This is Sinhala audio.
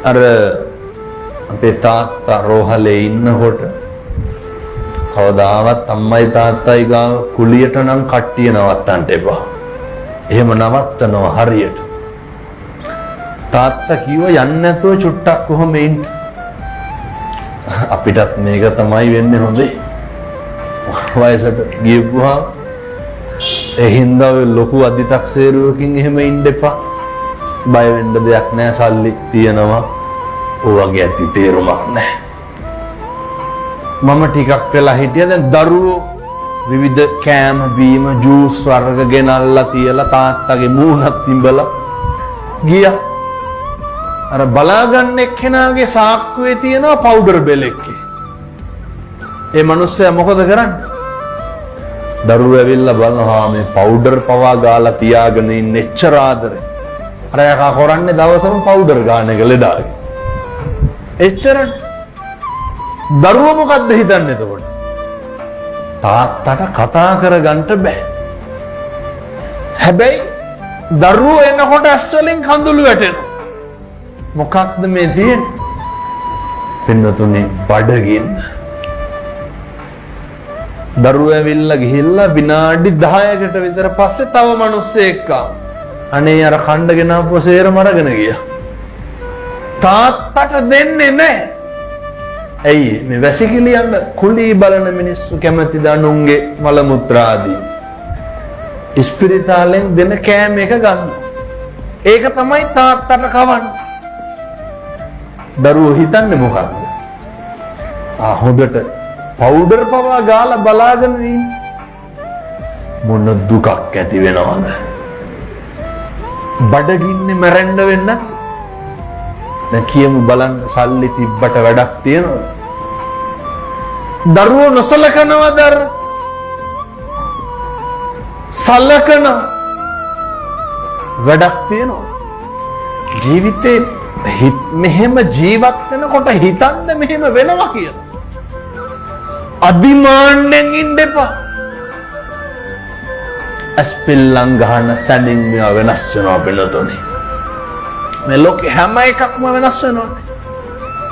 අර අපේ තාත්තා රෝහලේ ඉන්නකොට කවදාවත් අම්මයි තාත්තයි ගාව කුලියට නම් කට්ටිය නවත්තන්න එපා. එහෙම නවත්තනවා හරියට. තාත්තා කිව්ව යන්න නැතුව චුට්ටක් කොහොම ඉන්න. අපිටත් මේක තමයි වෙන්නේ හොඳේ. වයසට ගියපුවා ඒ හින්දා ඔය ලොකු අධිතක්සේරුවකින් එහෙම ඉන්න එපා. බය වෙන්න දෙයක් නැහැ, සල්ලි තියෙනවා. ඔයගේ ඇති තේරුමක් නැහැ. මම ටිකක් වෙලා හිටියා. දැන් දරුවෝ විවිධ කෑම බීම ජූස් වර්ග ගෙනල්ලා තියලා තාත්තගේ මූණත් තිඹලා ගියා. අර බලාගන්න එක්කෙනාගේ සාක්කුවේ තියෙනවා පවුඩර් බෙලෙක්කේ. ඒ මිනිස්සයා මොකද කරන්නේ? දරුවෝ ඇවිල්ලා බලනවා මේ පවුඩර් පවා ගාලා තියාගෙන ඉන්න එච්චර ආදරේ. අර යකා කරන්නේ දවසම පවුඩර් ගාන එක ලෙඩාගේ. එච්චර දරුවෝ මොකද්ද හිතන්නේ එතකොට? තාත්තට කතා කරගන්න බෑ. හැබැයි දරුවෝ එනකොට ඇස් වලින් කඳුළු වැටෙනවා. මොකක්ද මේ තියෙන්නේ? පින්නතුනේ බඩගින්න. දරුවෝ ඇවිල්ලා ගිහිල්ලා විනාඩි 10කට විතර පස්සේ තව මිනිස්සෙක් ආවා. අනේ අර කණ්ඩගෙන ආපුව සේරම අරගෙන ගියා. තාත්තට දෙන්නේ නැහැ. ඇයි මේ වැසිකිළියන්න කුලී බලන මිනිස්සු කැමති දනුන්ගේ මල මුත්‍රා ආදී. ඉස්පිරිතාලෙන් දෙන කෑම එක ගන්න. ඒක තමයි තාත්තට කවන්නේ. දරුවෝ හිතන්නේ මොකක්ද? හොඳට පවුඩර් පවා ගාලා බලාගෙන ඉන්න. මොන දුකක් ඇති වෙනවද? බඩගින්නේ මැරෙන්න වෙන්න. දැන් කියමු බලන්න සල්ලි තිබ්බට වැඩක් තියනවද? දරුවෝ නොසලකනවද? සලකන වැඩක් තියනවද? ජීවිතේ මෙහෙම ජීවත් වෙනකොට හිතන්න මෙහෙම වෙනවා කියලා. අදිමාන්නෙන් ඉන්න එපා. අස්පිල්ලං ගහන සැනින් මේවා වෙනස් වෙනවා පිළිතුරේ. මේ ලෝකේ හැම එකක්ම වෙනස් වෙනවා.